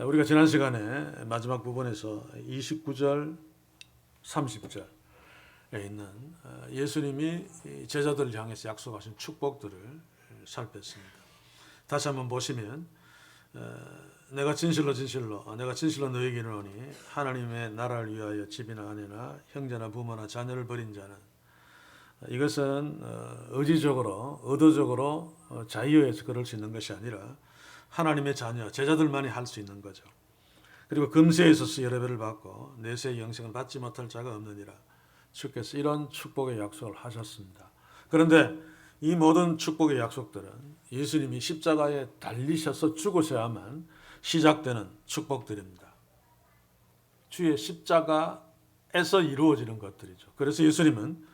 우리가 지난 시간에 마지막 부분에서 29절, 30절에 있는 예수님이 제자들을 향해서 약속하신 축복들을 살폈습니다. 다시 한번 보시면 내가 진실로 너희에게 이르노니 하나님의 나라를 위하여 집이나 아내나 형제나 부모나 자녀를 버린 자는 이것은 의도적으로 자유에서 그럴 수 있는 것이 아니라 하나님의 자녀, 제자들만이 할 수 있는 거죠. 그리고 금세에 있어서 여러 배를 받고 내세의 영생을 받지 못할 자가 없느니라. 주께서 이런 축복의 약속을 하셨습니다. 그런데 이 모든 축복의 약속들은 예수님이 십자가에 달리셔서 죽으셔야만 시작되는 축복들입니다. 주의 십자가에서 이루어지는 것들이죠. 그래서 예수님은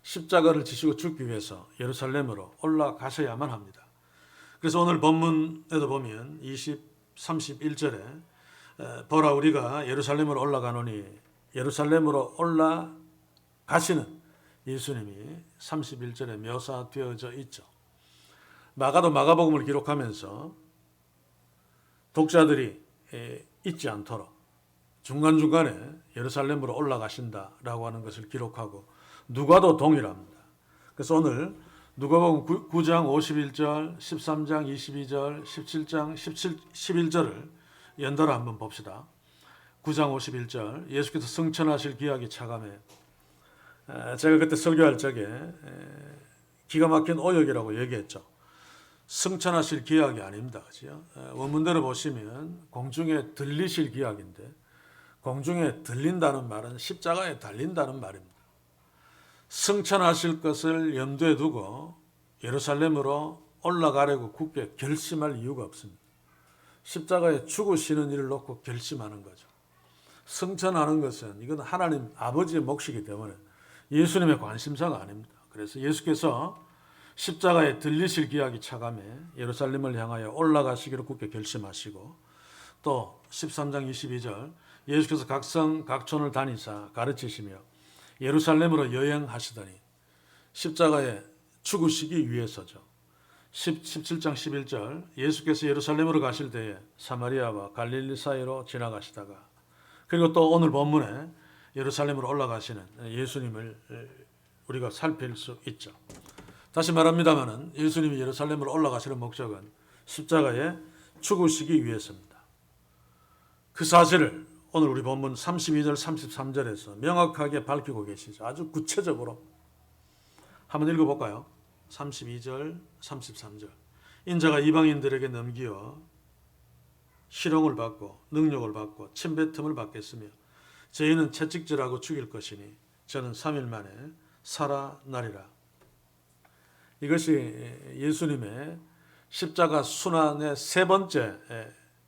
십자가를 지시고 죽기 위해서 예루살렘으로 올라가셔야만 합니다. 그래서 오늘 본문에도 보면 31절에 보라 우리가 예루살렘으로 올라가노니 예루살렘으로 올라가시는 예수님이 31절에 묘사되어져 있죠. 마가도 마가복음을 기록하면서 독자들이 잊지 않도록 중간중간에 예루살렘으로 올라가신다라고 하는 것을 기록하고 누가도 동일합니다. 그래서 오늘 누가복음 9장 51절, 13장 22절, 17장 11절을 연달아 한번 봅시다. 9장 51절 예수께서 승천하실 기약이 차감해 제가 그때 설교할 적에 기가 막힌 오역이라고 얘기했죠. 승천하실 기약이 아닙니다. 그죠? 원문대로 보시면 공중에 들리실 기약인데 공중에 들린다는 말은 십자가에 달린다는 말입니다. 승천하실 것을 염두에 두고 예루살렘으로 올라가려고 굳게 결심할 이유가 없습니다. 십자가에 죽으시는 일을 놓고 결심하는 거죠. 승천하는 것은 이건 하나님 아버지의 몫이기 때문에 예수님의 관심사가 아닙니다. 그래서 예수께서 십자가에 들리실 기약이 차감해 예루살렘을 향하여 올라가시기로 굳게 결심하시고 또 13장 22절 예수께서 각성 각촌을 다니사 가르치시며 예루살렘으로 여행하시더니 십자가에 죽으시기 위해서죠. 17장 11절 예수께서 예루살렘으로 가실 때에 사마리아와 갈릴리 사이로 지나가시다가 그리고 또 오늘 본문에 예루살렘으로 올라가시는 예수님을 우리가 살필 수 있죠. 다시 말합니다마는 예수님이 예루살렘으로 올라가시는 목적은 십자가에 죽으시기 위해서입니다. 그 사실을 오늘 우리 본문 32절 33절에서 명확하게 밝히고 계시죠. 아주 구체적으로 한번 읽어볼까요? 32절 33절 인자가 이방인들에게 넘기어 희롱을 받고 능욕을 받고 침뱉음을 받겠으며 저희는 채찍질하고 죽일 것이니 저는 3일 만에 살아나리라. 이것이 예수님의 십자가 순환의 세 번째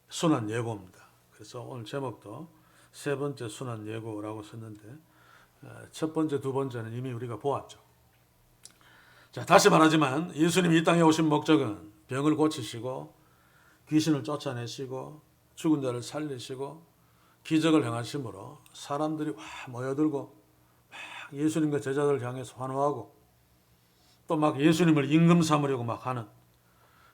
순환 예고입니다. 그래서 오늘 제목도 세 번째 순환 예고라고 썼는데 첫 번째, 두 번째는 이미 우리가 보았죠. 자, 다시 말하지만 예수님이 이 땅에 오신 목적은 병을 고치시고 귀신을 쫓아내시고 죽은 자를 살리시고 기적을 행하심으로 사람들이 모여들고 막 예수님과 제자들을 향해서 환호하고 또 막 예수님을 임금 삼으려고 막 하는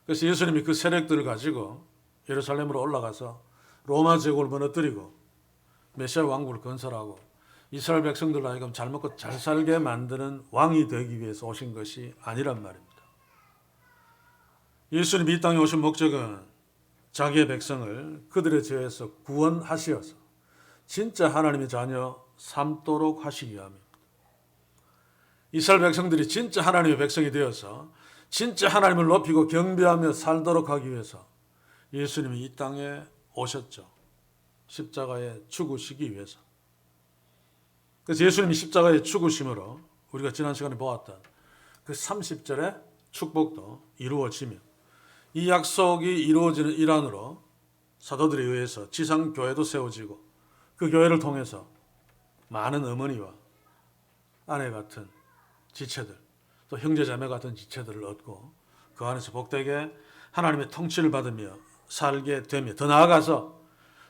그래서 예수님이 그 세력들을 가지고 예루살렘으로 올라가서 로마 제국을 무너뜨리고 메시아 왕국을 건설하고 이스라엘 백성들 하여금 잘 먹고 잘 살게 만드는 왕이 되기 위해서 오신 것이 아니란 말입니다. 예수님이 이 땅에 오신 목적은 자기의 백성을 그들의 죄에서 구원하시어서 진짜 하나님의 자녀 삼도록 하시기 위함입니다. 이스라엘 백성들이 진짜 하나님의 백성이 되어서 진짜 하나님을 높이고 경배하며 살도록 하기 위해서 예수님이 이 땅에 오셨죠. 십자가에 죽으시기 위해서. 그래서 예수님이 십자가에 죽으심으로 우리가 지난 시간에 보았던 그 30절의 축복도 이루어지며 이 약속이 이루어지는 일환으로 사도들에 의해서 지상교회도 세워지고 그 교회를 통해서 많은 어머니와 아내 같은 지체들 또 형제자매 같은 지체들을 얻고 그 안에서 복되게 하나님의 통치를 받으며 살게 되며 더 나아가서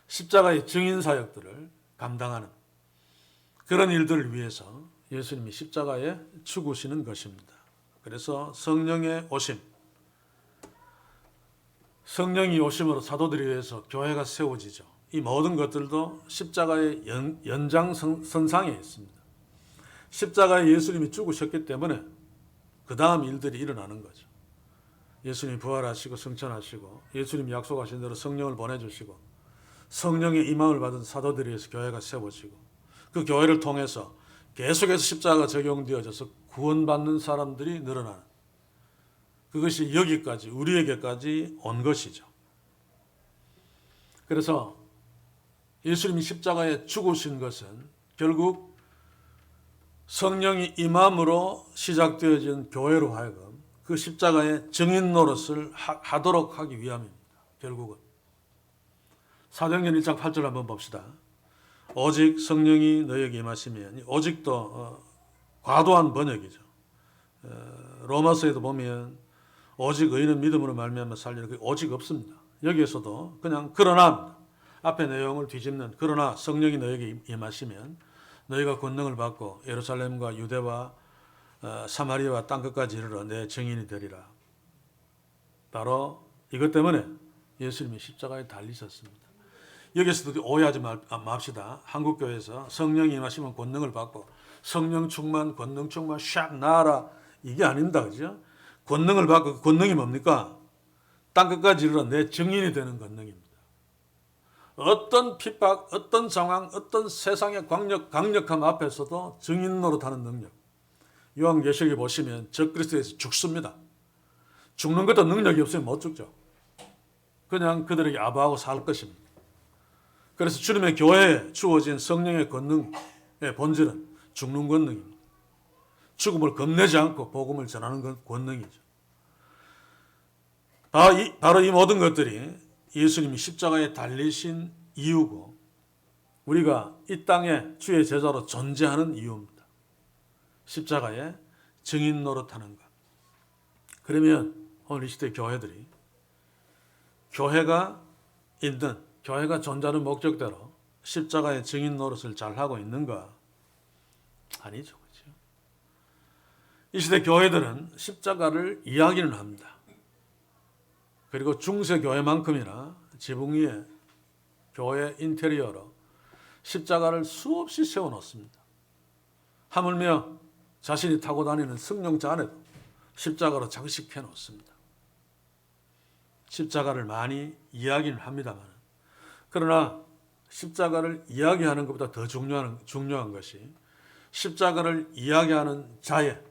십자가의 증인 사역들을 감당하는 그런 일들을 위해서 예수님이 십자가에 죽으시는 것입니다. 그래서 성령의 오심 성령이 오심으로 사도들에 의해서 교회가 세워지죠. 이 모든 것들도 십자가의 연장선상에 있습니다. 십자가에 예수님이 죽으셨기 때문에 그 다음 일들이 일어나는 거죠. 예수님이 부활하시고 승천하시고 예수님이 약속하신 대로 성령을 보내주시고 성령의 임함을 받은 사도들에 의해서 교회가 세워지고 그 교회를 통해서 계속해서 십자가가 적용되어져서 구원받는 사람들이 늘어나는, 그것이 여기까지 우리에게까지 온 것이죠. 그래서 예수님이 십자가에 죽으신 것은 결국 성령이 임함으로 시작되어진 교회로 하여금 그 십자가의 증인 노릇을 하도록 하기 위함입니다. 결국은 사도행전 1장 8절 한번 봅시다. 오직 성령이 너희에게 임하시면, 오직도 과도한 번역이죠. 로마서에도 보면 오직 의인은 믿음으로 말미암아 살리는, 그 오직 없습니다. 여기에서도 그냥 그러나, 앞에 내용을 뒤집는 그러나 성령이 너희에게 임하시면 너희가 권능을 받고 예루살렘과 유대와 사마리아와 땅끝까지 이르러 내 증인이 되리라. 바로 이것 때문에 예수님이 십자가에 달리셨습니다. 여기서도 오해하지 맙시다. 한국교회에서 성령이 임하시면 권능을 받고 성령 충만, 권능 충만, 샥 나아라, 이게 아닙니다. 그죠? 권능을 받고, 그 권능이 뭡니까? 땅끝까지 이르러 내 증인이 되는 권능입니다. 어떤 핍박, 어떤 상황, 어떤 세상의 강력함 앞에서도 증인 노릇하는 능력. 요한계시록에 보시면 적그리스도에서 죽습니다. 죽는 것도 능력이 없으면 못 죽죠. 그냥 그들에게 아부하고 살 것입니다. 그래서 주님의 교회에 주어진 성령의 권능의 본질은 죽는 권능입니다. 죽음을 겁내지 않고 복음을 전하는 권능이죠. 바로 이 모든 것들이 예수님이 십자가에 달리신 이유고 우리가 이 땅에 주의 제자로 존재하는 이유입니다. 십자가에 증인 노릇하는 것. 그러면 오늘 이 시대 교회들이 교회가 존재하는 목적대로 십자가의 증인 노릇을 잘하고 있는가? 아니죠. 그렇죠? 이 시대 교회들은 십자가를 이야기는 합니다. 그리고 중세 교회만큼이나 지붕 위에 교회 인테리어로 십자가를 수없이 세워놓습니다. 하물며 자신이 타고 다니는 승용차 안에도 십자가로 장식해 놓습니다. 십자가를 많이 이야기는 합니다만, 그러나 십자가를 이야기하는 것보다 더 중요한 것이 십자가를 이야기하는 자의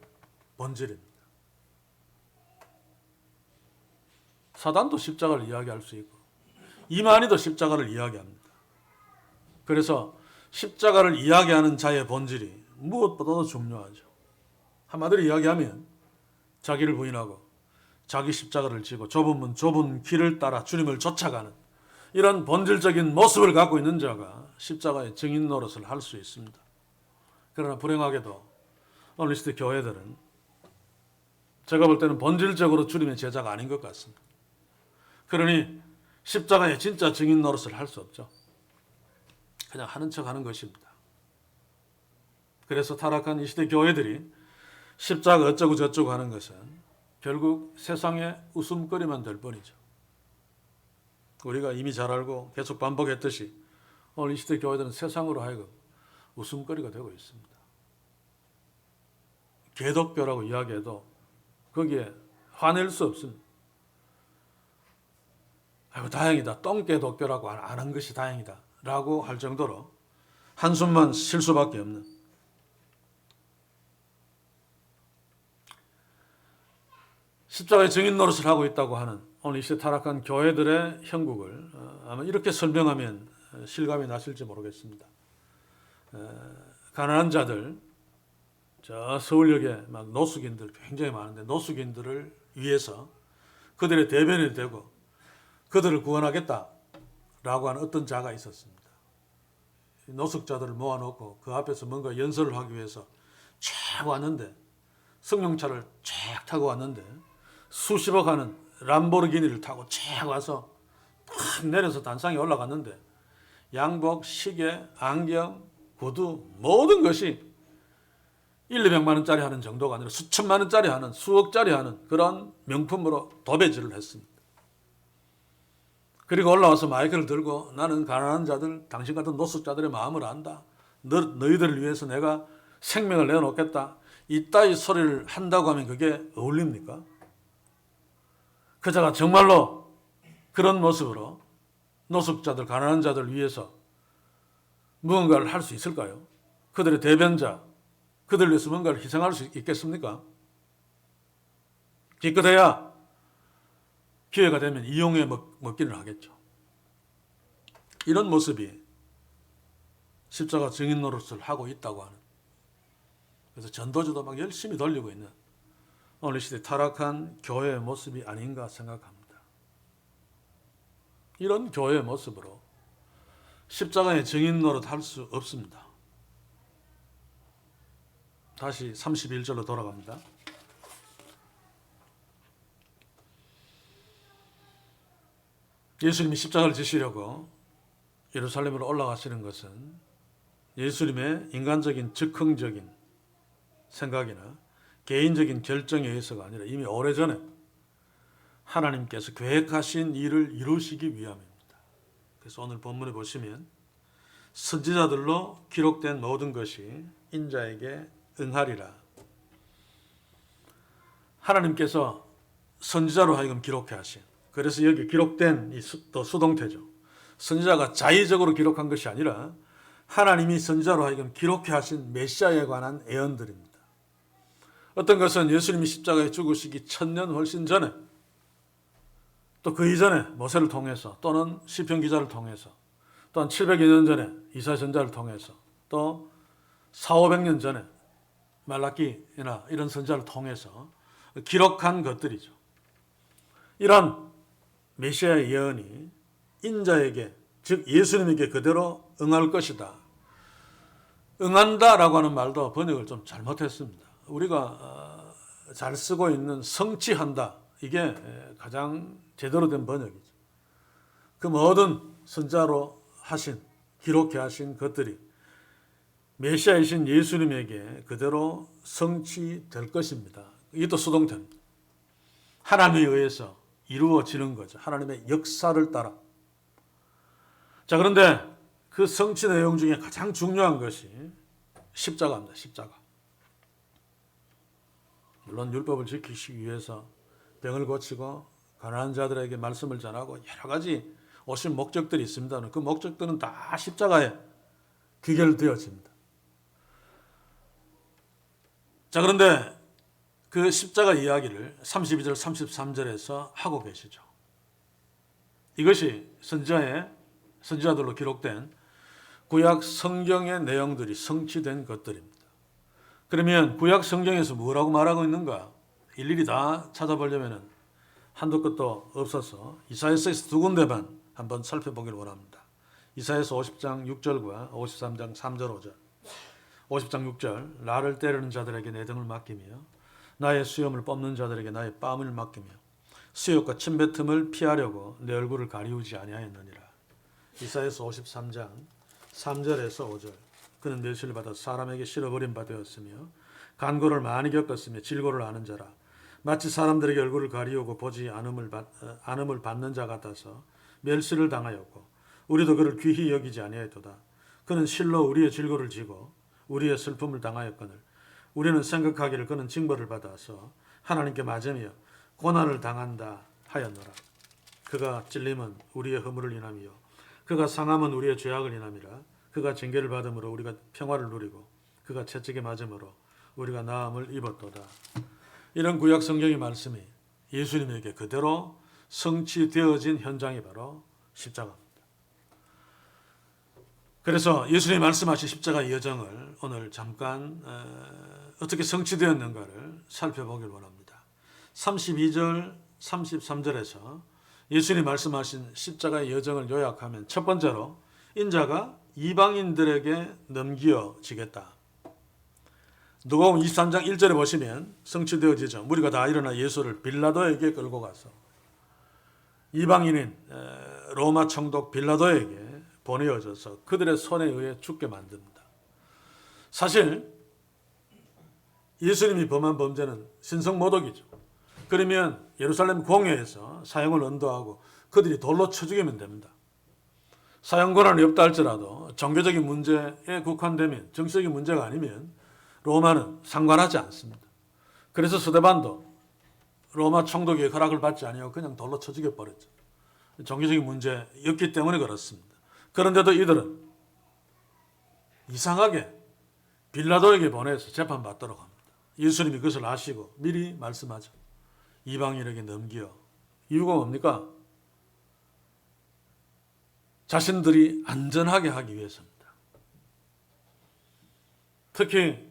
본질입니다. 사단도 십자가를 이야기할 수 있고 이만희도 십자가를 이야기합니다. 그래서 십자가를 이야기하는 자의 본질이 무엇보다도 중요하죠. 한마디로 이야기하면 자기를 부인하고 자기 십자가를 지고 좁은 길을 따라 주님을 쫓아가는 이런 본질적인 모습을 갖고 있는 자가 십자가의 증인 노릇을 할 수 있습니다. 그러나 불행하게도 오늘 시대 교회들은 제가 볼 때는 본질적으로 주님의 제자가 아닌 것 같습니다. 그러니 십자가의 진짜 증인 노릇을 할 수 없죠. 그냥 하는 척 하는 것입니다. 그래서 타락한 이 시대 교회들이 십자가 어쩌고 저쩌고 하는 것은 결국 세상의 웃음거리만 될 뿐이죠. 우리가 이미 잘 알고 계속 반복했듯이 오늘 이 시대 교회들은 세상으로 하여금 웃음거리가 되고 있습니다. 개독교라고 이야기해도 거기에 화낼 수 없습니다. 아이고 다행이다. 똥개독교라고 안 한 것이 다행이다. 라고 할 정도로 한숨만 쉴 수밖에 없는, 십자가의 증인 노릇을 하고 있다고 하는 오늘 이 시대 타락한 교회들의 형국을 아마 이렇게 설명하면 실감이 나실지 모르겠습니다. 가난한 자들, 저 서울역에 막 노숙인들 굉장히 많은데 노숙인들을 위해서 그들의 대변이 되고 그들을 구원하겠다라고 하는 어떤 자가 있었습니다. 노숙자들을 모아놓고 그 앞에서 뭔가 연설을 하기 위해서 쫙 왔는데, 승용차를 쫙 타고 왔는데 수십억 하는 람보르기니를 타고 쫙 와서 탁 내려서 단상에 올라갔는데 양복, 시계, 안경, 구두 모든 것이 1, 200만 원짜리 하는 정도가 아니라 수천만 원짜리 하는, 수억짜리 하는 그런 명품으로 도배질을 했습니다. 그리고 올라와서 마이크를 들고 나는 가난한 자들, 당신 같은 노숙자들의 마음을 안다. 너희들을 위해서 내가 생명을 내어놓겠다. 이따위 소리를 한다고 하면 그게 어울립니까? 그자가 정말로 그런 모습으로 노숙자들, 가난한 자들 위해서 무언가를 할 수 있을까요? 그들의 대변자, 그들 위해서 뭔가를 희생할 수 있겠습니까? 기껏해야 기회가 되면 이용해 먹기는 하겠죠. 이런 모습이 십자가 증인 노릇을 하고 있다고 하는, 그래서 전도주도 막 열심히 돌리고 있는 오늘 시대 타락한 교회의 모습이 아닌가 생각합니다. 이런 교회의 모습으로 십자가의 증인 노릇 할 수 없습니다. 다시 31절로 돌아갑니다. 예수님이 십자가를 지시려고 예루살렘으로 올라가시는 것은 예수님의 인간적인 즉흥적인 생각이나 개인적인 결정에 의해서가 아니라 이미 오래전에 하나님께서 계획하신 일을 이루시기 위함입니다. 그래서 오늘 본문에 보시면 선지자들로 기록된 모든 것이 인자에게 응하리라. 하나님께서 선지자로 하여금 기록해 하신, 그래서 여기 기록된 또 수동태죠. 선지자가 자의적으로 기록한 것이 아니라 하나님이 선지자로 하여금 기록해 하신 메시아에 관한 예언들입니다. 어떤 것은 예수님이 십자가에 죽으시기 1000년 훨씬 전에, 또 그 이전에 모세를 통해서, 또는 시편 기자를 통해서, 또한 700여 년 전에 이사야 선지자를 통해서, 또 400~500년 전에 말라기나 이런 선지자를 통해서 기록한 것들이죠. 이런 메시아의 예언이 인자에게, 즉 예수님에게 그대로 응할 것이다. 응한다라고 하는 말도 번역을 좀 잘못했습니다. 우리가 잘 쓰고 있는 성취한다, 이게 가장 제대로 된 번역이죠. 그 모든 선자로 하신, 기록해 하신 것들이 메시아이신 예수님에게 그대로 성취될 것입니다. 이것도 수동태입니다. 하나님에 의해서 이루어지는 거죠. 하나님의 역사를 따라. 자, 그런데 그 성취 내용 중에 가장 중요한 것이 십자가입니다. 십자가. 물론 율법을 지키기 위해서 병을 고치고 가난한 자들에게 말씀을 전하고 여러 가지 오신 목적들이 있습니다. 그 목적들은 다 십자가에 귀결되어집니다. 자, 그런데 그 십자가 이야기를 32절, 33절에서 하고 계시죠. 이것이 선지자들로 기록된 구약 성경의 내용들이 성취된 것들입니다. 그러면 구약 성경에서 뭐라고 말하고 있는가? 일일이 다 찾아보려면 한도 끝도 없어서 이사야서에서 두 군데만 한번 살펴보길 원합니다. 이사야서 50장 6절과 53장 3절 5절. 50장 6절, 나를 때리는 자들에게 내 등을 맡기며 나의 수염을 뽑는 자들에게 나의 뺨을 맡기며 수욕과 침뱉음을 피하려고 내 얼굴을 가리우지 아니하였느니라. 이사야서 53장 3절에서 5절, 그는 멸시를 받아 사람에게 실어버린 바 되었으며 간고를 많이 겪었으며 질고를 아는 자라. 마치 사람들에게 얼굴을 가리우고 보지 않음을 받는 자 같아서 멸시를 당하였고 우리도 그를 귀히 여기지 아니하였도다. 그는 실로 우리의 질고를 지고 우리의 슬픔을 당하였거늘 우리는 생각하기를 그는 징벌을 받아서 하나님께 맞으며 고난을 당한다 하였노라. 그가 찔림은 우리의 허물을 인함이요 그가 상함은 우리의 죄악을 인함이라. 그가 징계를 받음으로 우리가 평화를 누리고 그가 채찍에 맞음으로 우리가 나음을 입었도다. 이런 구약 성경의 말씀이 예수님에게 그대로 성취되어진 현장이 바로 십자가입니다. 그래서 예수님이 말씀하신 십자가의 여정을 오늘 잠깐 어떻게 성취되었는가를 살펴보길 원합니다. 32절, 33절에서 예수님이 말씀하신 십자가의 여정을 요약하면 첫 번째로 인자가 이방인들에게 넘겨지겠다. 누가복음 23장 1절에 보시면 성취되어지죠. 무리가 다 일어나 예수를 빌라도에게 끌고 가서 이방인인 로마 총독 빌라도에게 보내어져서 그들의 손에 의해 죽게 만듭니다. 사실 예수님이 범한 범죄는 신성모독이죠. 그러면 예루살렘 공회에서 사형을 언도하고 그들이 돌로 쳐 죽이면 됩니다. 사형 권한이 없다 할지라도 종교적인 문제에 국한되면, 정치적인 문제가 아니면 로마는 상관하지 않습니다. 그래서 스데반도 로마 총독의 허락을 받지 아니하고 그냥 돌로 쳐 죽여버렸죠. 종교적인 문제였기 때문에 그렇습니다. 그런데도 이들은 이상하게 빌라도에게 보내서 재판받도록 합니다. 예수님이 그것을 아시고 미리 말씀하죠. 이방인에게 넘겨. 이유가 뭡니까? 자신들이 안전하게 하기 위해서입니다. 특히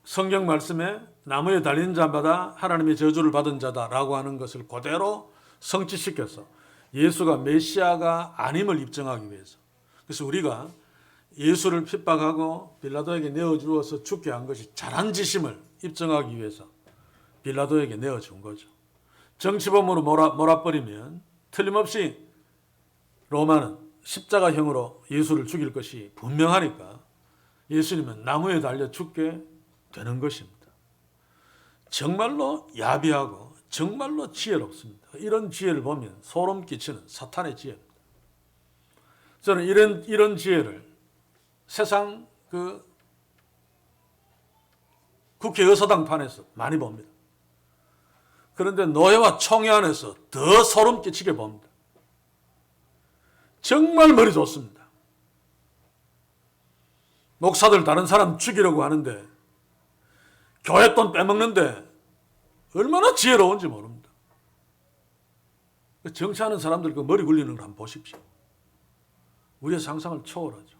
성경 말씀에 나무에 달린 자마다 하나님의 저주를 받은 자다라고 하는 것을 그대로 성취시켜서 예수가 메시아가 아님을 입증하기 위해서. 그래서 우리가 예수를 핍박하고 빌라도에게 내어주어서 죽게 한 것이 잘한 짓임을 입증하기 위해서 빌라도에게 내어준 거죠. 정치범으로 몰아버리면 틀림없이 로마는 십자가형으로 예수를 죽일 것이 분명하니까 예수님은 나무에 달려 죽게 되는 것입니다. 정말로 야비하고 정말로 지혜롭습니다. 이런 지혜를 보면 소름 끼치는 사탄의 지혜입니다. 저는 이런 지혜를 세상 국회 의사당판에서 많이 봅니다. 그런데 노예와 총회 안에서 더 소름 끼치게 봅니다. 정말 머리 좋습니다. 목사들 다른 사람 죽이려고 하는데 교회 돈 빼먹는데 얼마나 지혜로운지 모릅니다. 정치하는 사람들 그 머리 굴리는 걸 한번 보십시오. 우리의 상상을 초월하죠.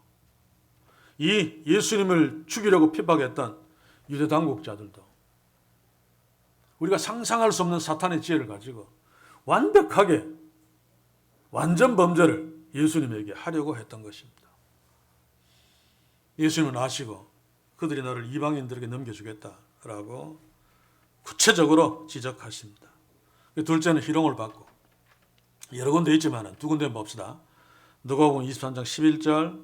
이 예수님을 죽이려고 핍박했던 유대 당국자들도 우리가 상상할 수 없는 사탄의 지혜를 가지고 완벽하게 완전 범죄를 예수님에게 하려고 했던 것입니다. 예수님은 아시고 그들이 너를 이방인들에게 넘겨주겠다라고 구체적으로 지적하십니다. 둘째는 희롱을 받고 여러 군데 있지만 두 군데 봅시다. 누가복음 23장 11절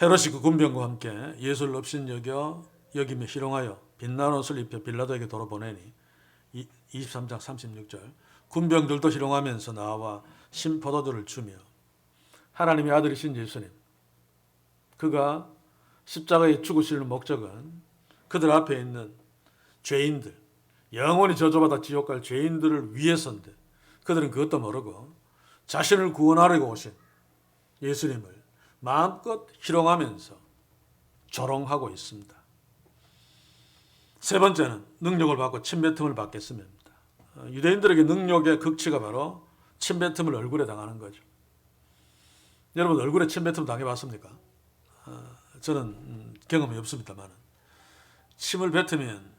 헤롯이 그 군병과 함께 예수를 업신 여기며 희롱하여 빛나는 옷을 입혀 빌라도에게 돌아보내니 23장 36절 군병들도 희롱하면서 나와 신포도주를 주며 하나님의 아들이신 예수님 그가 십자가에 죽으시는 목적은 그들 앞에 있는 죄인들 영원히 저주받아 지옥 갈 죄인들을 위해서인데 그들은 그것도 모르고 자신을 구원하려고 오신 예수님을 마음껏 희롱하면서 조롱하고 있습니다. 세 번째는 능력을 받고 침뱉음을 받겠습니다. 유대인들에게 능력의 극치가 바로 침뱉음을 얼굴에 당하는 거죠. 여러분 얼굴에 침뱉음 당해봤습니까? 저는 경험이 없습니다만 침을 뱉으면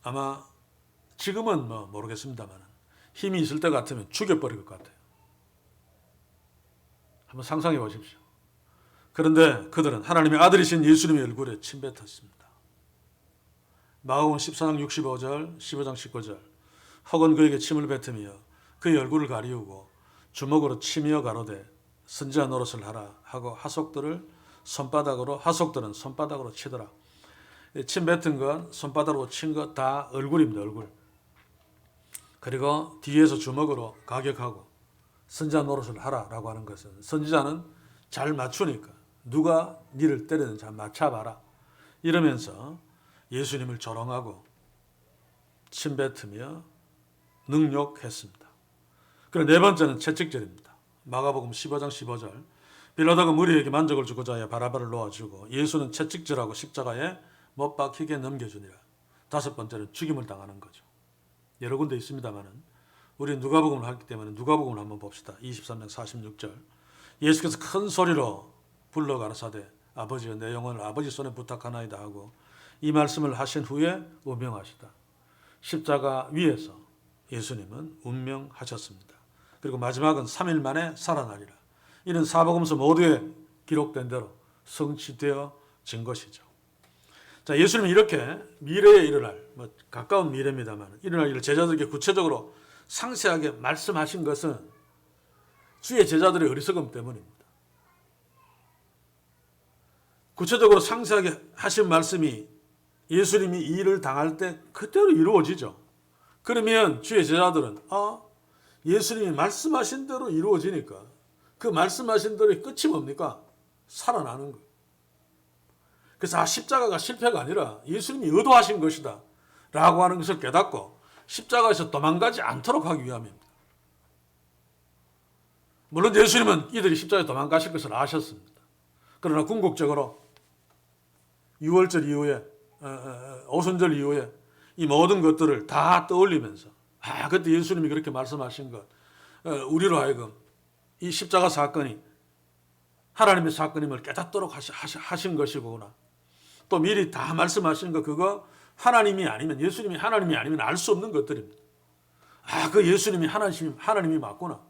아마 지금은 모르겠습니다만 힘이 있을 때 같으면 죽여버릴 것 같아요. 한번 상상해 보십시오. 그런데 그들은 하나님의 아들이신 예수님의 얼굴에 침뱉었습니다. 마가복음 14장 65절, 15장 19절 혹은 그에게 침을 뱉으며 그의 얼굴을 가리우고 주먹으로 치며 가로되 선지자 노릇을 하라 하고 하속들은 손바닥으로 치더라. 침 뱉은 건 손바닥으로 친 거 다 얼굴입니다. 얼굴. 그리고 뒤에서 주먹으로 가격하고 선지자 노릇을 하라라고 하는 것은 선지자는 잘 맞추니까 누가 니를 때리는지 한번 맞춰봐라 이러면서 예수님을 조롱하고 침뱉으며 능욕했습니다. 그리고 네 번째는 채찍질입니다. 마가복음 15장 15절 빌라도가 무리에게 만족을 주고자 하여 바라바를 놓아주고 예수는 채찍질하고 십자가에 못 박히게 넘겨주니라. 다섯 번째는 죽임을 당하는 거죠. 여러 군데 있습니다만은 우리 누가복음을 하기 때문에 누가복음을 한번 봅시다. 23장 46절 예수께서 큰 소리로 불러 가라사대 아버지여 내 영혼을 아버지 손에 부탁하나이다 하고 이 말씀을 하신 후에 운명하시다. 십자가 위에서 예수님은 운명하셨습니다. 그리고 마지막은 3일 만에 살아나리라. 이는 사복음서 모두에 기록된 대로 성취되어진 것이죠. 자, 예수님은 이렇게 미래에 일어날 가까운 미래입니다만 일어날 일을 제자들에게 구체적으로 상세하게 말씀하신 것은 주의 제자들의 어리석음 때문입니다. 구체적으로 상세하게 하신 말씀이 예수님이 이 일을 당할 때 그대로 이루어지죠. 그러면 주의 제자들은 예수님이 말씀하신 대로 이루어지니까 그 말씀하신 대로의 끝이 뭡니까? 살아나는 거예요. 그래서 십자가가 실패가 아니라 예수님이 의도하신 것이다 라고 하는 것을 깨닫고 십자가에서 도망가지 않도록 하기 위함입니다. 물론 예수님은 이들이 십자가에 도망가실 것을 아셨습니다. 그러나 궁극적으로 6월절 이후에 오순절 이후에 이 모든 것들을 다 떠올리면서 그때 예수님이 그렇게 말씀하신 것 우리로 하여금 이 십자가 사건이 하나님의 사건임을 깨닫도록 하신 것이구나. 또 미리 다 말씀하신 거 그거 하나님이 아니면 예수님이 하나님이 아니면 알 수 없는 것들입니다. 그 예수님이 하나님이 맞구나.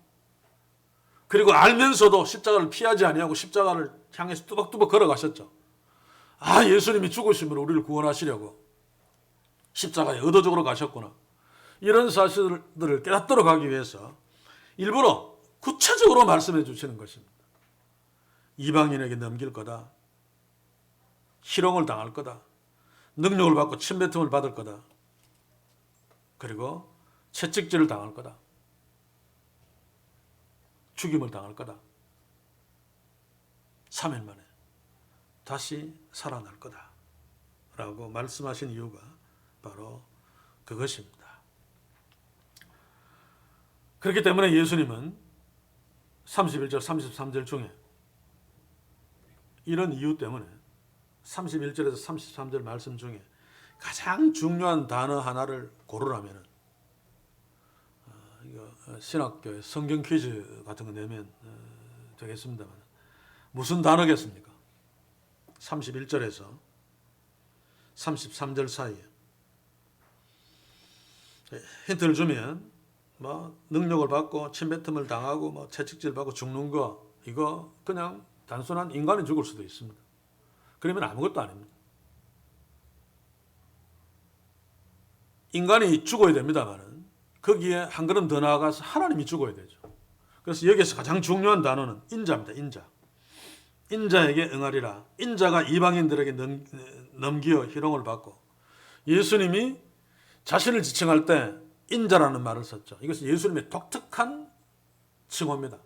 그리고 알면서도 십자가를 피하지 아니하고 십자가를 향해서 뚜벅뚜벅 걸어가셨죠. 예수님이 죽으심으로 우리를 구원하시려고 십자가에 의도적으로 가셨구나. 이런 사실들을 깨닫도록 하기 위해서 일부러 구체적으로 말씀해 주시는 것입니다. 이방인에게 넘길 거다. 희롱을 당할 거다. 능력을 받고 침뱉음을 받을 거다. 그리고 채찍질을 당할 거다. 죽임을 당할 거다. 3일 만에 다시 살아날 거다. 라고 말씀하신 이유가 바로 그것입니다. 그렇기 때문에 예수님은 31절, 33절 중에 이런 이유 때문에 31절에서 33절 말씀 중에 가장 중요한 단어 하나를 고르라면 신학교에 성경 퀴즈 같은 거 내면 되겠습니다만 무슨 단어겠습니까? 31절에서 33절 사이에 힌트를 주면 능력을 받고 침뱉음을 당하고 채찍질 받고 죽는 거 이거 그냥 단순한 인간이 죽을 수도 있습니다. 그러면 아무것도 아닙니다. 인간이 죽어야 됩니다만 거기에 한 걸음 더 나아가서 하나님이 죽어야 되죠. 그래서 여기서 가장 중요한 단어는 인자입니다. 인자. 인자에게 응하리라. 인자가 이방인들에게 넘기어 희롱을 받고 예수님이 자신을 지칭할 때 인자라는 말을 썼죠. 이것은 예수님의 독특한 칭호입니다.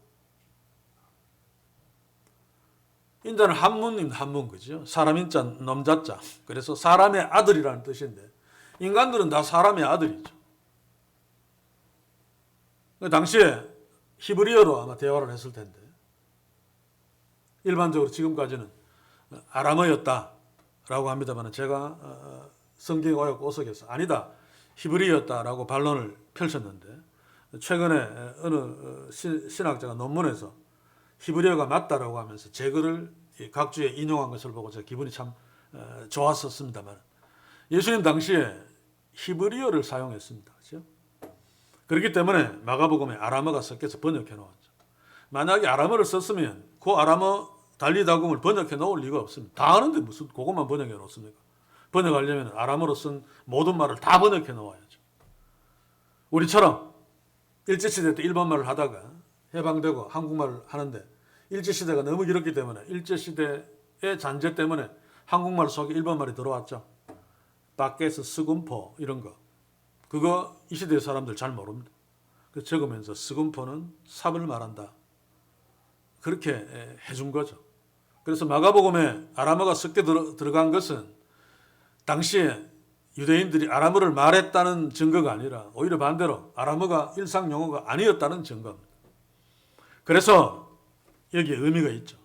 인자는 한문입니다. 한문 그죠? 사람 인자, 넘자자. 그래서 사람의 아들이라는 뜻인데 인간들은 다 사람의 아들이죠. 당시에 히브리어로 아마 대화를 했을 텐데 일반적으로 지금까지는 아람어였다라고 합니다만 제가 성경에 오역 오석에서 아니다 히브리어였다라고 반론을 펼쳤는데 최근에 어느 신학자가 논문에서 히브리어가 맞다라고 하면서 제 글을 각주에 인용한 것을 보고 제가 기분이 참 좋았었습니다만 예수님 당시에 히브리어를 사용했습니다. 그렇죠? 그렇기 때문에 마가복음에 아람어가 섞여서 번역해 놓았죠. 만약에 아람어를 썼으면 그 아람어 달리다금을 번역해 놓을 리가 없습니다. 다 아는데 무슨 그것만 번역해 놓습니까? 번역하려면 아람어로 쓴 모든 말을 다 번역해 놓아야죠. 우리처럼 일제시대 때 일본말을 하다가 해방되고 한국말을 하는데 일제시대가 너무 길었기 때문에 일제시대의 잔재 때문에 한국말 속에 일본말이 들어왔죠. 밖에서 스군포 이런 거 그거 이 시대 사람들 잘 모릅니다. 그래서 적으면서 스군포는 삽을 말한다. 그렇게 해준 거죠. 그래서 마가복음에 아람어가 섞여 들어간 것은 당시에 유대인들이 아람어를 말했다는 증거가 아니라 오히려 반대로 아람어가 일상 용어가 아니었다는 증거입니다. 그래서 여기에 의미가 있죠.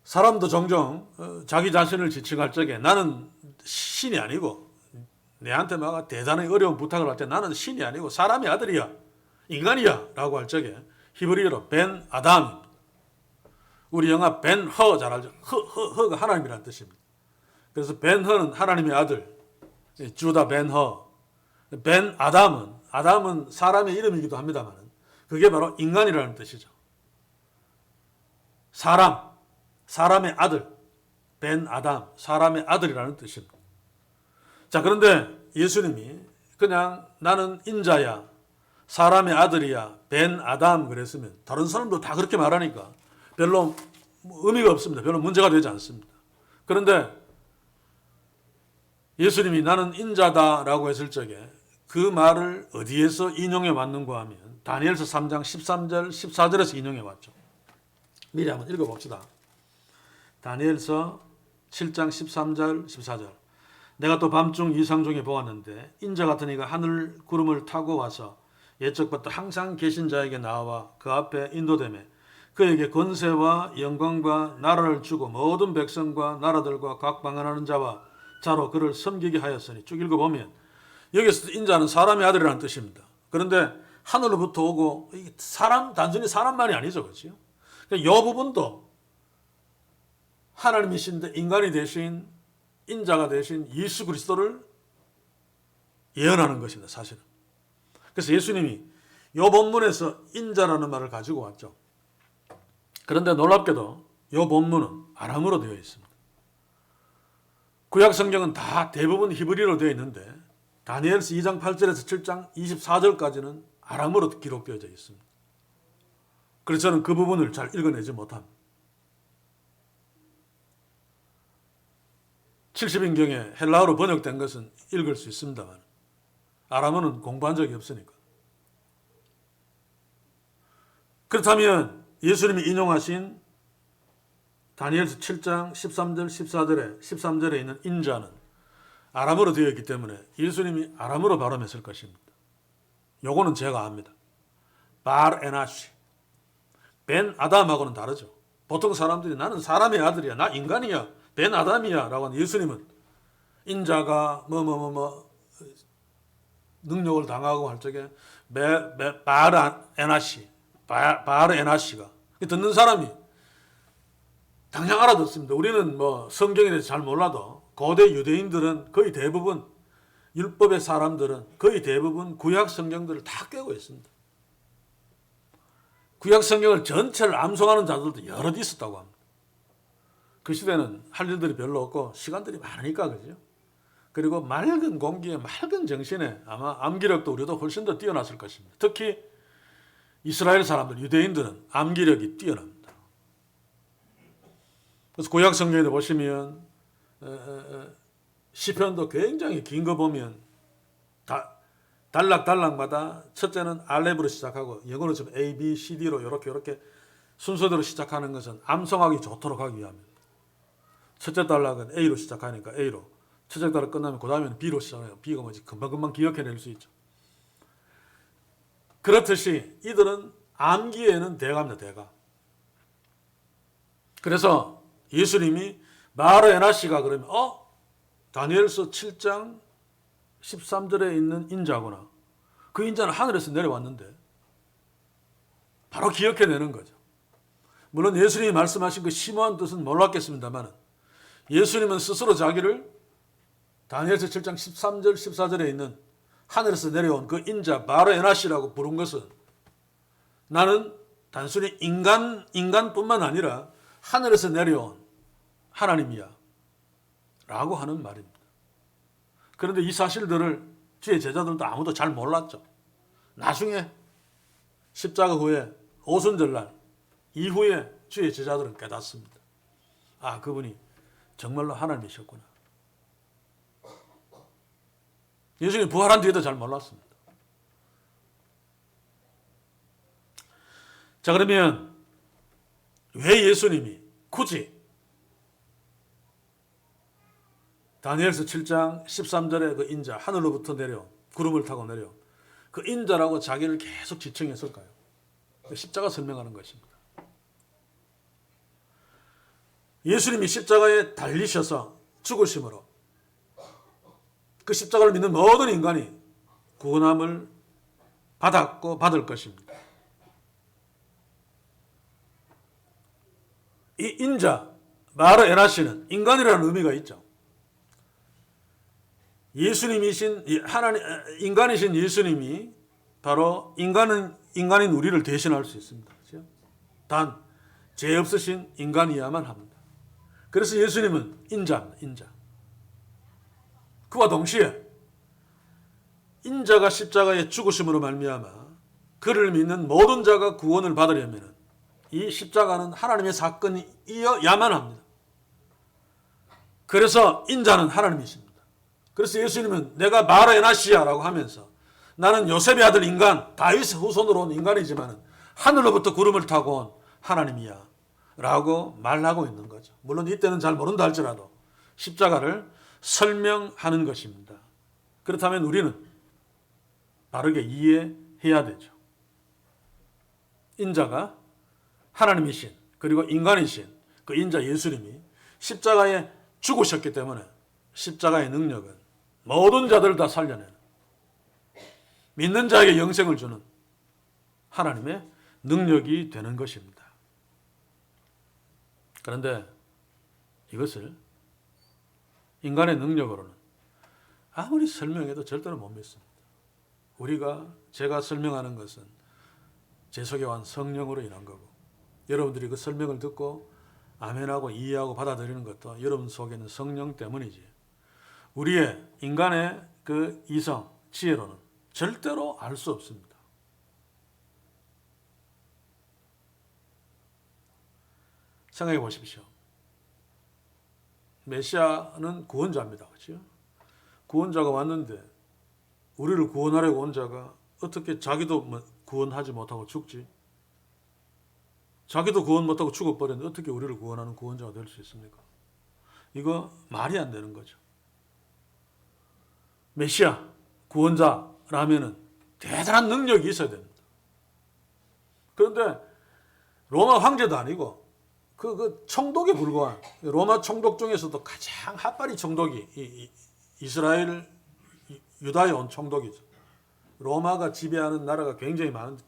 사람도 종종 자기 자신을 지칭할 적에 나는 신이 아니고 내한테 막 대단히 어려운 부탁을 할 때 나는 신이 아니고 사람의 아들이야 인간이야 라고 할 적에 히브리어로 벤 아담 우리 영화 벤 허 잘 알죠. 허가 하나님이라는 뜻입니다. 그래서 벤 허는 하나님의 아들 주다 벤 허 벤 아담은 사람의 이름이기도 합니다만 그게 바로 인간이라는 뜻이죠. 사람의 아들 벤 아담 사람의 아들이라는 뜻입니다. 자 그런데 예수님이 그냥 나는 인자야 사람의 아들이야 벤 아담 그랬으면 다른 사람도 다 그렇게 말하니까 별로 의미가 없습니다. 별로 문제가 되지 않습니다. 그런데 예수님이 나는 인자다라고 했을 적에 그 말을 어디에서 인용해 왔는가 하면 다니엘서 3장 13절 14절에서 인용해 왔죠. 미리 한번 읽어봅시다. 다니엘서 7장 13절 14절. 내가 또 밤중 이상 중에 보았는데 인자 같은 이가 하늘 구름을 타고 와서 옛적부터 항상 계신 자에게 나와 그 앞에 인도되매 그에게 권세와 영광과 나라를 주고 모든 백성과 나라들과 각 방언하는 자와 자로 그를 섬기게 하였으니, 쭉 읽어보면 여기서 인자는 사람의 아들이라는 뜻입니다. 그런데 하늘로부터 오고 사람, 단순히 사람만이 아니죠. 그렇죠? 이 부분도 하나님이신데 인간이 되신 인자가 되신 예수 그리스도를 예언하는 것입니다. 사실은. 그래서 예수님이 이 본문에서 인자라는 말을 가지고 왔죠. 그런데 놀랍게도 이 본문은 아람어로 되어 있습니다. 구약 성경은 다 대부분 히브리어로 되어 있는데 다니엘서 2장 8절에서 7장 24절까지는 아람어로 기록되어져 있습니다. 그래서 저는 그 부분을 잘 읽어내지 못합니다. 70인경에 헬라어로 번역된 것은 읽을 수 있습니다만 아람어는 공부한 적이 없으니까. 그렇다면 예수님이 인용하신 다니엘서 7장 13절 14절에 13절에 있는 인자는 아람어로 되어 있기 때문에 예수님이 아람어로 발음했을 것입니다. 요거는 제가 압니다. 발 에나시, 벤 아담하고는 다르죠. 보통 사람들이 나는 사람의 아들이야, 나 인간이야, 벤 아담이야 라고 하는 예수님은 인자가 능력을 당하고 할 적에 바르 에나시가 듣는 사람이 당장 알아듣습니다. 우리는 성경에 대해서 잘 몰라도 고대 유대인들은 거의 대부분, 율법의 사람들은 거의 대부분 구약 성경들을 다 꿰고 있습니다. 구약 성경을 전체를 암송하는 자들도 여럿 있었다고 합니다. 그 시대는 할 일들이 별로 없고 시간들이 많으니까, 그죠? 그리고 맑은 공기에 맑은 정신에 아마 암기력도 우리도 훨씬 더 뛰어났을 것입니다. 특히 이스라엘 사람들, 유대인들은 암기력이 뛰어납니다. 그래서 구약 성경에 보시면 시편도 굉장히 긴 거 보면 단락마다 첫째는 알렙으로 시작하고 영어로 좀 A, B, C, D로 이렇게 순서대로 시작하는 것은 암송하기 좋도록 하기 위함입니다. 첫째 단락은 A로 시작하니까 A로, 첫째 단락 끝나면 그 다음에는 B로 시작해요. B가 뭐지? 금방금방 기억해낼 수 있죠. 그렇듯이 이들은 암기에는 대가입니다. 대가. 그래서 예수님이 마르 에나시가 그러면 다니엘서 7장 13절에 있는 인자구나. 그 인자는 하늘에서 내려왔는데 바로 기억해내는 거죠. 물론 예수님이 말씀하신 그 심오한 뜻은 몰랐겠습니다만 예수님은 스스로 자기를 다니엘서 7장 13절 14절에 있는 하늘에서 내려온 그 인자 마르 에나시라고 부른 것은 나는 단순히 인간뿐만 아니라 하늘에서 내려온 하나님이야 라고 하는 말입니다. 그런데 이 사실들을 주의 제자들도 아무도 잘 몰랐죠. 나중에 십자가 후에 오순절날 이후에 주의 제자들은 깨닫습니다. 아, 그분이 정말로 하나님이셨구나. 예수님이 부활한 뒤에도 잘 몰랐습니다. 자, 그러면 왜 예수님이 굳이 다니엘서 7장 13절에 그 인자, 하늘로부터 내려온, 구름을 타고 내려온 그 인자라고 자기를 계속 지칭했을까요? 십자가 설명하는 것입니다. 예수님이 십자가에 달리셔서 죽으심으로 그 십자가를 믿는 모든 인간이 구원함을 받았고 받을 것입니다. 이 인자, 마르 에나시는 인간이라는 의미가 있죠. 인간이신 예수님이 바로 인간인 우리를 대신할 수 있습니다. 그렇죠? 단, 죄 없으신 인간이야만 합니다. 그래서 예수님은 인자입니다. 인자. 그와 동시에 인자가 십자가에 죽으심으로 말미암아 그를 믿는 모든 자가 구원을 받으려면 이 십자가는 하나님의 사건이어야만 합니다. 그래서 인자는 하나님이십니다. 그래서 예수님은 내가 마르 에나시아라고 하면서 나는 요셉의 아들 인간, 다윗의 후손으로 온 인간이지만 하늘로부터 구름을 타고 온 하나님이야 라고 말하고 있는 거죠. 물론 이때는 잘 모른다 할지라도 십자가를 설명하는 것입니다. 그렇다면 우리는 바르게 이해해야 되죠. 인자가 하나님이신 그리고 인간이신 그 인자 예수님이 십자가에 죽으셨기 때문에 십자가의 능력은 모든 자들을 다 살려내는, 믿는 자에게 영생을 주는 하나님의 능력이 되는 것입니다. 그런데 이것을 인간의 능력으로는 아무리 설명해도 절대로 못 믿습니다. 제가 설명하는 것은 제 속에 완 성령으로 인한 거고, 여러분들이 그 설명을 듣고 아멘하고 이해하고 받아들이는 것도 여러분 속에는 성령 때문이지, 우리의 인간의 그 이성, 지혜로는 절대로 알 수 없습니다. 생각해 보십시오. 메시아는 구원자입니다. 그렇죠? 구원자가 왔는데 우리를 구원하려고 온 자가 어떻게 자기도 구원하지 못하고 죽지? 자기도 구원 못하고 죽어버렸는데 어떻게 우리를 구원하는 구원자가 될 수 있습니까? 이거 말이 안 되는 거죠. 메시아, 구원자라면은 대단한 능력이 있어야 됩니다. 그런데 로마 황제도 아니고 그 총독에 불과한, 로마 총독 중에서도 가장 핫바리 총독이 이스라엘, 유다에 온 총독이죠. 로마가 지배하는 나라가 굉장히 많은데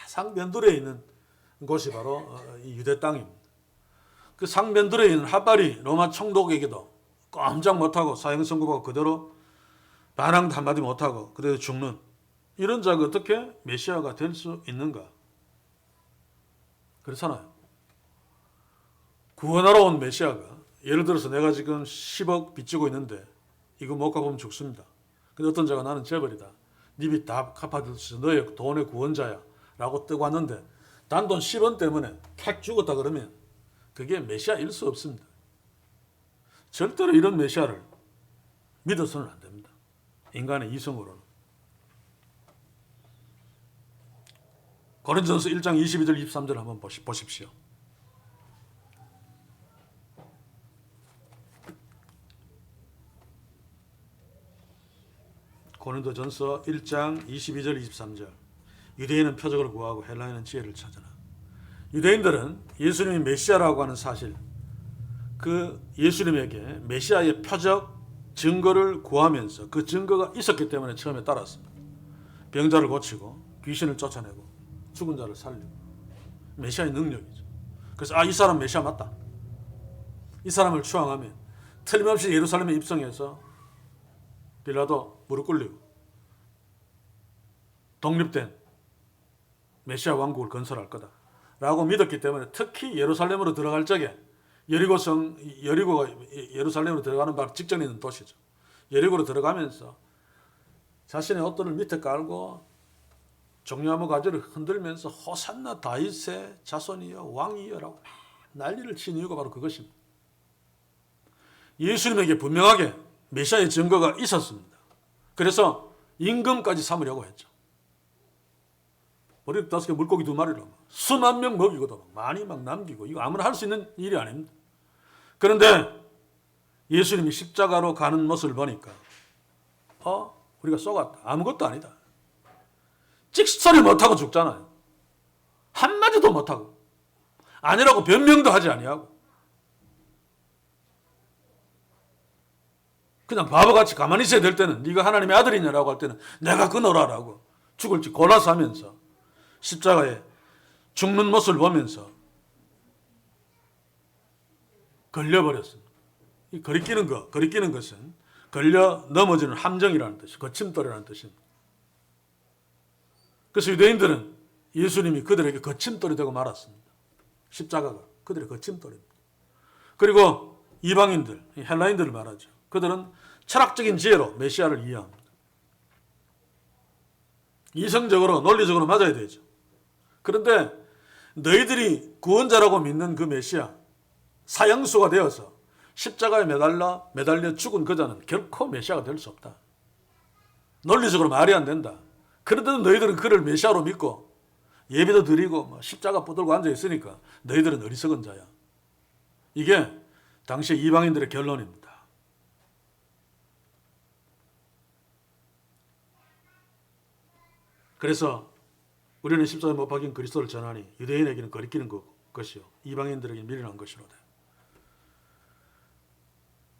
상변들에 있는 곳이 바로 이 유대 땅입니다. 그 상변들에 있는 핫바리 로마 총독에게도 꼼짝 못하고 사형 선고받고 그대로 반항도 한마디 못하고 그대로 죽는 이런 자가 어떻게 메시아가 될 수 있는가? 그렇잖아요. 구원하러 온 메시아가, 예를 들어서 내가 지금 10억 빚지고 있는데 이거 못 갚으면 죽습니다. 근데 어떤 자가 나는 재벌이다, 네 빚 다 갚아줄 수 있어, 너의 돈의 구원자야 라고 뜨고 왔는데 단돈 10원 때문에 咔 죽었다 그러면 그게 메시아일 수 없습니다. 절대로 이런 메시아를 믿어서는 안 됩니다. 인간의 이성으로는. 고린도전서 1장 22절 23절 한번 보십시오. 고린도전서 1장 22절 23절. 유대인은 표적을 구하고 헬라인은 지혜를 찾으나. 유대인들은 예수님이 메시아라고 하는 사실, 그 예수님에게 메시아의 표적, 증거를 구하면서 그 증거가 있었기 때문에 처음에 따랐습니다. 병자를 고치고 귀신을 쫓아내고 죽은 자를 살리고, 메시아의 능력이죠. 그래서 이 사람 메시아 맞다. 이 사람을 추앙하면 틀림없이 예루살렘에 입성해서 빌라도 무릎 꿇리고 독립된 메시아 왕국을 건설할 거다 라고 믿었기 때문에, 특히 예루살렘으로 들어갈 적에, 여리고가 예루살렘으로 들어가는 바로 직전에 있는 도시죠. 여리고로 들어가면서 자신의 옷들을 밑에 깔고 종려나무 가지를 흔들면서 호산나 다윗의 자손이여 왕이여 라고 난리를 친 이유가 바로 그것입니다. 예수님에게 분명하게 메시아의 증거가 있었습니다. 그래서 임금까지 삼으려고 했죠. 머리 5개 물고기 2마리로 수만 명 먹이고도 많이 막 남기고, 이거 아무나 할 수 있는 일이 아닙니다. 그런데 예수님이 십자가로 가는 모습을 보니까 우리가 쏘갔다. 아무것도 아니다. 찍소리 못하고 죽잖아요. 한마디도 못하고 아니라고 변명도 하지 아니하고 그냥 바보같이 가만히 있어야 될 때는, 네가 하나님의 아들이냐라고 할 때는 내가 끊어라라고 죽을지 골라서 하면서 십자가에 죽는 모습을 보면서 걸려버렸습니다. 이 거리끼는 것은 걸려 넘어지는 함정이라는 뜻이, 거침돌이라는 뜻입니다. 그래서 유대인들은 예수님이 그들에게 거침돌이 되고 말았습니다. 십자가가 그들의 거침돌입니다. 그리고 이방인들, 헬라인들을 말하죠. 그들은 철학적인 지혜로 메시아를 이해합니다. 이성적으로 논리적으로 맞아야 되죠. 그런데 너희들이 구원자라고 믿는 그 메시아, 사형수가 되어서 십자가에 매달려 죽은 그자는 결코 메시아가 될 수 없다. 논리적으로 말이 안 된다. 그런데도 너희들은 그를 메시아로 믿고 예배도 드리고 뭐 십자가 붙들고 앉아 있으니까 너희들은 어리석은 자야. 이게 당시 이방인들의 결론입니다. 그래서 우리는 십자가에 못 박힌 그리스도를 전하니 유대인에게는 거리끼는 것이요 이방인들에게 미련한 것이로다.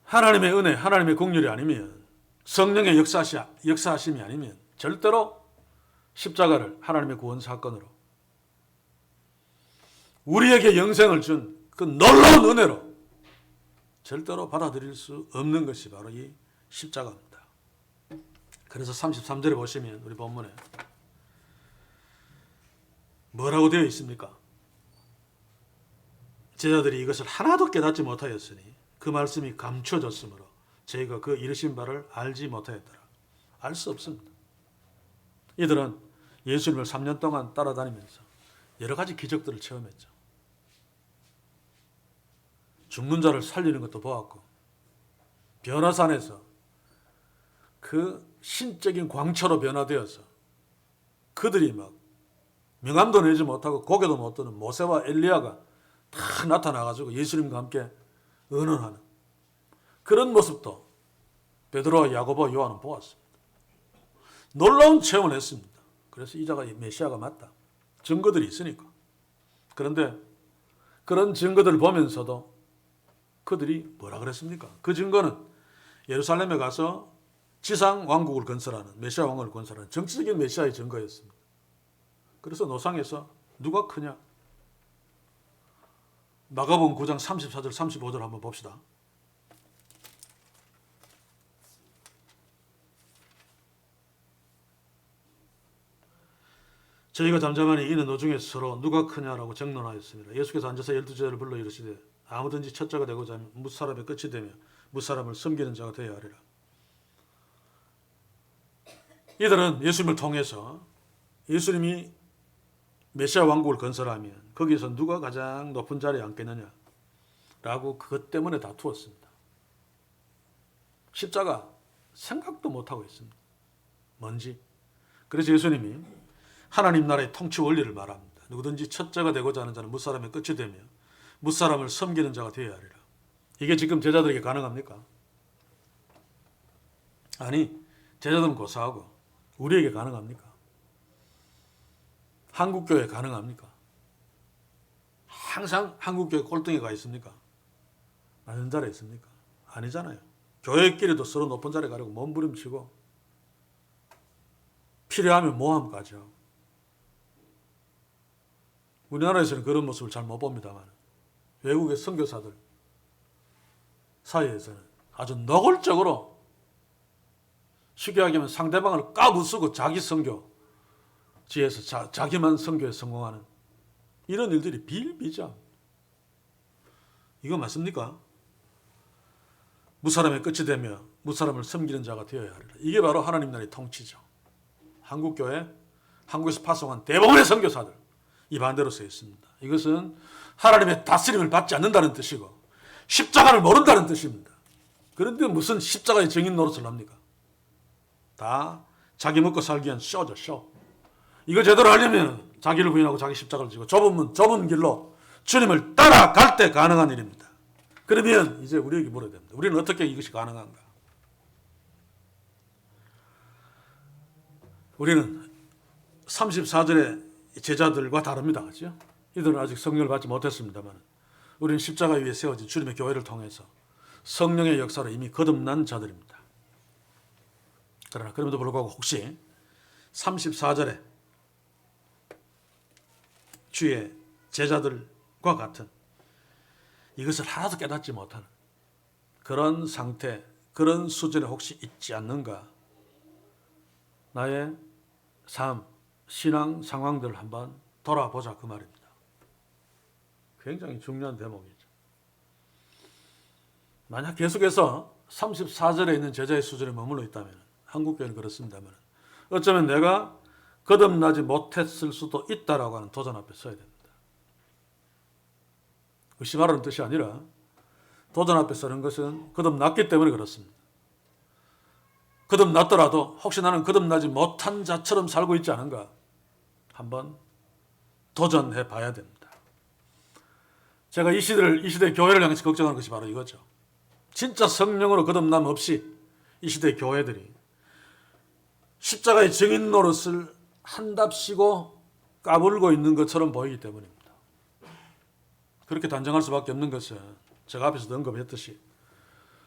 하나님의 은혜, 하나님의 긍휼이 아니면, 성령의 역사하심이 아니면 절대로 십자가를 하나님의 구원 사건으로 우리에게 영생을 준 그 놀라운 은혜로 절대로 받아들일 수 없는 것이 바로 이 십자가입니다. 그래서 33절에 보시면 우리 본문에 뭐라고 되어 있습니까? 제자들이 이것을 하나도 깨닫지 못하였으니 그 말씀이 감춰졌으므로 저희가 그 이르신 바를 알지 못하였더라. 알 수 없습니다. 이들은 예수님을 3년 동안 따라다니면서 여러 가지 기적들을 체험했죠. 죽는 자를 살리는 것도 보았고, 변화산에서 그 신적인 광처로 변화되어서 그들이 막 명함도 내지 못하고 고개도 못 드는 모세와 엘리야가 다 나타나가지고 예수님과 함께 의논하는 그런 모습도 베드로와 야고보와 요한은 보았습니다. 놀라운 체험을 했습니다. 그래서 이자가 메시아가 맞다. 증거들이 있으니까. 그런데 그런 증거들을 보면서도 그들이 뭐라 그랬습니까? 그 증거는 예루살렘에 가서 지상 왕국을 건설하는, 메시아 왕국을 건설하는 정치적인 메시아의 증거였습니다. 그래서 노상에서 누가 크냐? 마가복음 9장 34절 35절 한번 봅시다. 저희가 잠잠하니 이는 노중에서 서로 누가 크냐라고 정론하였습니다. 예수께서 앉아서 12제자를 불러 이르시되 아무든지 첫자가 되고자 하면 무사람의 끝이 되며 무사람을 섬기는 자가 되어야 하리라. 이들은 예수님을 통해서 예수님이 메시아 왕국을 건설하면 거기서 누가 가장 높은 자리에 앉겠느냐라고 그것 때문에 다투었습니다. 십자가 생각도 못하고 있습니다. 뭔지. 그래서 예수님이 하나님 나라의 통치 원리를 말합니다. 누구든지 첫자가 되고자 하는 자는 무사람의 끝이 되며 무사람을 섬기는 자가 되어야 하리라. 이게 지금 제자들에게 가능합니까? 아니, 제자들은 고사하고 우리에게 가능합니까? 한국교회 가능합니까? 항상 한국교회 꼴등에 가 있습니까? 낮은 자리에 있습니까? 아니잖아요. 교회끼리도 서로 높은 자리에 가려고 몸부림치고 필요하면 모함까지 하고. 우리나라에서는 그런 모습을 잘 못 봅니다만 외국의 선교사들 사이에서는 아주 노골적으로 쉽게 얘기하면 상대방을 까부수고 자기 선교지에서 자기만 선교에 성공하는 이런 일들이 비일비재합니다. 이거 맞습니까? 무사람의 끝이 되며 무사람을 섬기는 자가 되어야 하리라. 이게 바로 하나님 나라의 통치죠. 한국교회, 한국에서 파송한 대부분의 선교사들 이 반대로 써 있습니다. 이것은 하나님의 다스림을 받지 않는다는 뜻이고 십자가를 모른다는 뜻입니다. 그런데 무슨 십자가의 증인 노릇을 합니까? 다 자기 먹고 살기 위한 쇼죠, 쇼. 이거 제대로 하려면 자기를 부인하고 자기 십자가를 지고 좁은 길로 주님을 따라갈 때 가능한 일입니다. 그러면 이제 우리에게 물어야 됩니다. 우리는 어떻게 이것이 가능한가? 우리는 34절의 제자들과 다릅니다. 그렇죠? 이들은 아직 성령을 받지 못했습니다만 우리는 십자가 위에 세워진 주님의 교회를 통해서 성령의 역사로 이미 거듭난 자들입니다. 그러나 그럼에도 불구하고 혹시 34절에 주의 제자들과 같은 이것을 하나도 깨닫지 못하는 그런 상태, 그런 수준에 혹시 있지 않는가? 나의 삶, 신앙 상황들을 한번 돌아보자 그 말입니다. 굉장히 중요한 대목이죠. 만약 계속해서 34절에 있는 제자의 수준에 머물러 있다면 한국교회는 그렇습니다만 어쩌면 내가 거듭나지 못했을 수도 있다라고 하는 도전 앞에 서야 됩니다. 의심하라는 뜻이 아니라 도전 앞에 서는 것은 거듭났기 때문에 그렇습니다. 거듭났더라도 혹시 나는 거듭나지 못한 자처럼 살고 있지 않은가 한번 도전해 봐야 됩니다. 제가 이 시대 교회를 향해서 걱정하는 것이 바로 이거죠. 진짜 성령으로 거듭남 없이 이 시대 교회들이 십자가의 증인 노릇을 한답시고 까불고 있는 것처럼 보이기 때문입니다. 그렇게 단정할 수밖에 없는 것은 제가 앞에서도 언급했듯이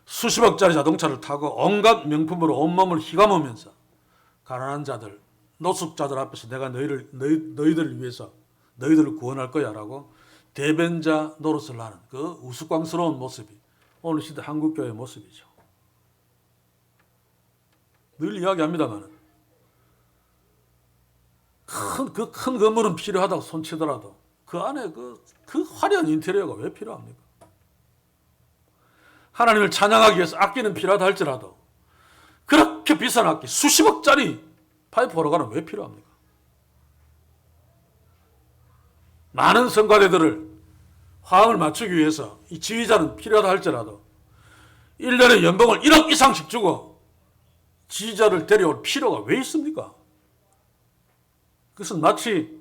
수십억짜리 자동차를 타고 온갖 명품으로 온몸을 휘감으면서 가난한 자들, 노숙자들 앞에서 내가 너희들을 위해서 너희들을 구원할 거야 라고 대변자 노릇을 하는 그 우스꽝스러운 모습이 오늘 시대 한국교회의 모습이죠. 늘 이야기합니다만 큰 건물은 필요하다고 손치더라도 그 안에 그 화려한 인테리어가 왜 필요합니까? 하나님을 찬양하기 위해서 악기는 필요하다 할지라도 그렇게 비싼 악기 수십억짜리 파이프 오르간은 왜 필요합니까? 많은 성가대들을 화음을 맞추기 위해서 이 지휘자는 필요하다 할지라도 1년에 연봉을 1억 이상씩 주고 지휘자를 데려올 필요가 왜 있습니까? 그것은 마치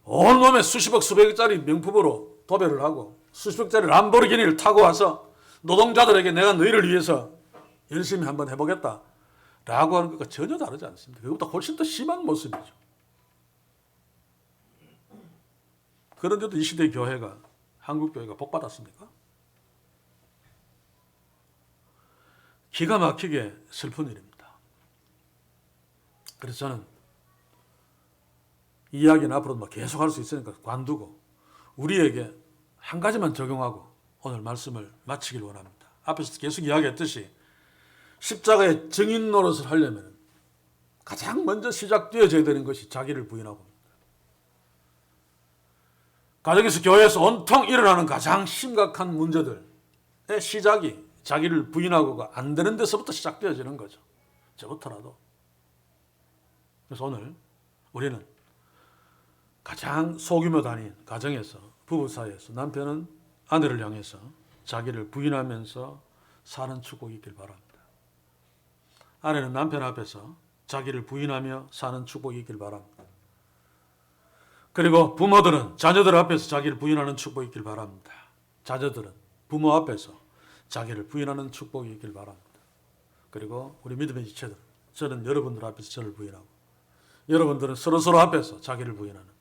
온몸에 수십억 수백억짜리 명품으로 도배를 하고 수십억짜리 람보르기니를 타고 와서 노동자들에게 내가 너희를 위해서 열심히 한번 해보겠다 라고 하는 것과 전혀 다르지 않습니다. 그것보다 훨씬 더 심한 모습이죠. 그런데도 이 시대의 교회가 한국교회가 복받았습니까? 기가 막히게 슬픈 일입니다. 그래서 저는 이 이야기는 앞으로도 계속 할 수 있으니까 관두고 우리에게 한 가지만 적용하고 오늘 말씀을 마치길 원합니다. 앞에서 계속 이야기했듯이 십자가의 증인 노릇을 하려면 가장 먼저 시작되어져야 되는 것이 자기를 부인하고 합니다. 가정에서 교회에서 온통 일어나는 가장 심각한 문제들의 시작이 자기를 부인하고가 안 되는 데서부터 시작되어지는 거죠. 저부터라도. 그래서 오늘 우리는 가장 소규모 단위인 가정에서 부부 사이에서 남편은 아내를 향해서 자기를 부인하면서 사는 축복이 있길 바랍니다. 아내는 남편 앞에서 자기를 부인하며 사는 축복이 있길 바랍니다. 그리고 부모들은 자녀들 앞에서 자기를 부인하는 축복이 있길 바랍니다. 자녀들은 부모 앞에서 자기를 부인하는 축복이 있길 바랍니다. 그리고 우리 믿음의 지체들, 저는 여러분들 앞에서 저를 부인하고 여러분들은 서로 앞에서 자기를 부인하는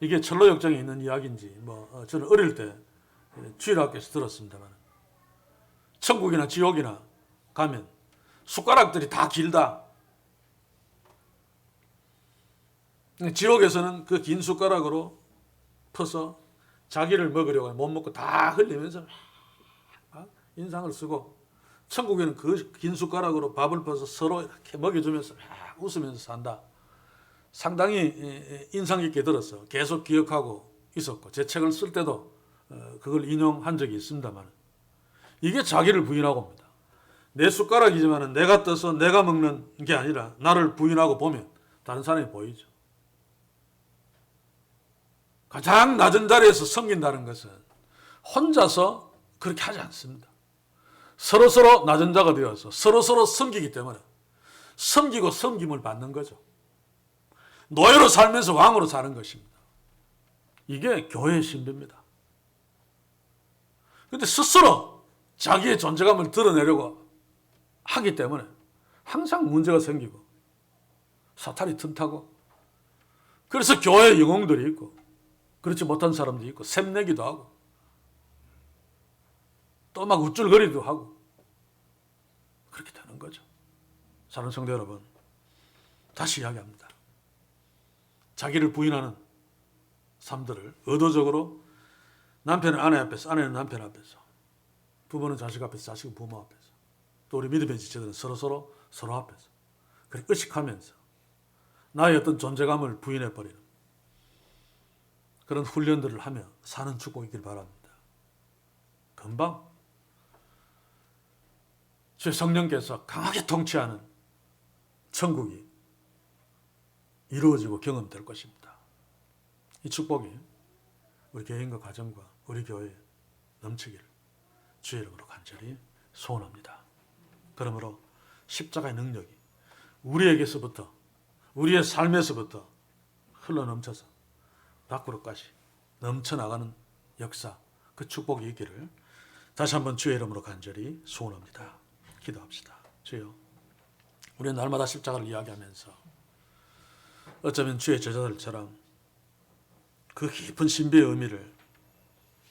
이게 철로역정에 있는 이야기인지 저는 어릴 때 주일학교에서 들었습니다만 천국이나 지옥이나 가면 숟가락들이 다 길다. 지옥에서는 그 긴 숟가락으로 퍼서 자기를 먹으려고 못 먹고 다 흘리면서 막 인상을 쓰고 천국에는 그 긴 숟가락으로 밥을 퍼서 서로 이렇게 먹여주면서 막 웃으면서 산다. 상당히 인상 깊게 들어서 계속 기억하고 있었고 제 책을 쓸 때도 그걸 인용한 적이 있습니다만 이게 자기를 부인하고 옵니다. 내 숟가락이지만 내가 떠서 내가 먹는 게 아니라 나를 부인하고 보면 다른 사람이 보이죠. 가장 낮은 자리에서 섬긴다는 것은 혼자서 그렇게 하지 않습니다. 서로 낮은 자가 되어서 서로 섬기기 때문에 섬기고 섬김을 받는 거죠. 노예로 살면서 왕으로 사는 것입니다. 이게 교회의 신비입니다. 그런데 스스로 자기의 존재감을 드러내려고 하기 때문에 항상 문제가 생기고 사탄이 틈타고 그래서 교회에 영웅들이 있고 그렇지 못한 사람들이 있고 샘내기도 하고 또 막 우쭐거리기도 하고 그렇게 되는 거죠. 사랑하는 성도 여러분, 다시 이야기합니다. 자기를 부인하는 삶들을 의도적으로 남편은 아내 앞에서, 아내는 남편 앞에서, 부모는 자식 앞에서, 자식은 부모 앞에서, 또 우리 믿음의 지체들은 서로 앞에서 그렇게 의식하면서 나의 어떤 존재감을 부인해버리는 그런 훈련들을 하며 사는 축복이길 바랍니다. 금방 주의 성령께서 강하게 통치하는 천국이 이루어지고 경험될 것입니다. 이 축복이 우리 개인과 가정과 우리 교회 넘치기를 주의 이름으로 간절히 소원합니다. 그러므로 십자가의 능력이 우리에게서부터, 우리의 삶에서부터 흘러넘쳐서 밖으로까지 넘쳐나가는 역사, 그 축복이 있기를 다시 한번 주의 이름으로 간절히 소원합니다. 기도합시다. 주여, 우리는 날마다 십자가를 이야기하면서 어쩌면 주의 제자들처럼 그 깊은 신비의 의미를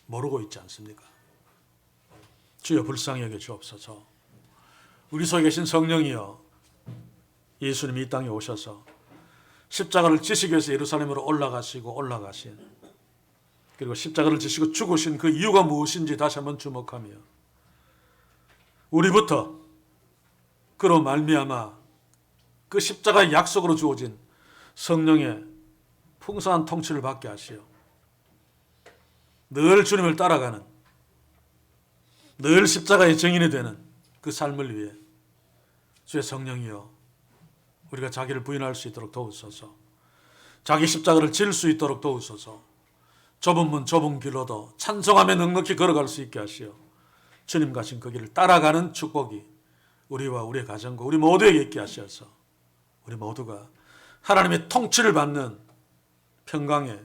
모르고 있지 않습니까? 주여, 불쌍히 여겨 주옵소서. 우리 속에 계신 성령이여, 예수님이 이 땅에 오셔서 십자가를 지시기 위해서 예루살렘으로 올라가신, 그리고 십자가를 지시고 죽으신 그 이유가 무엇인지 다시 한번 주목하며 우리부터 그로 말미암아 그 십자가의 약속으로 주어진 성령의 풍성한 통치를 받게 하시어 늘 주님을 따라가는, 늘 십자가의 증인이 되는 그 삶을 위해 주의 성령이여, 우리가 자기를 부인할 수 있도록 도우소서. 자기 십자가를 질 수 있도록 도우소서. 좁은 문 좁은 길로도 찬송하며 넉넉히 걸어갈 수 있게 하시어 주님 가신 그 길을 따라가는 축복이 우리와 우리의 가정과 우리 모두에게 있게 하셔서 우리 모두가 하나님의 통치를 받는 평강의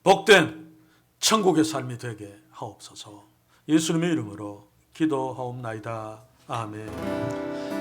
복된 천국의 삶이 되게 하옵소서. 예수님의 이름으로 기도하옵나이다. 아멘.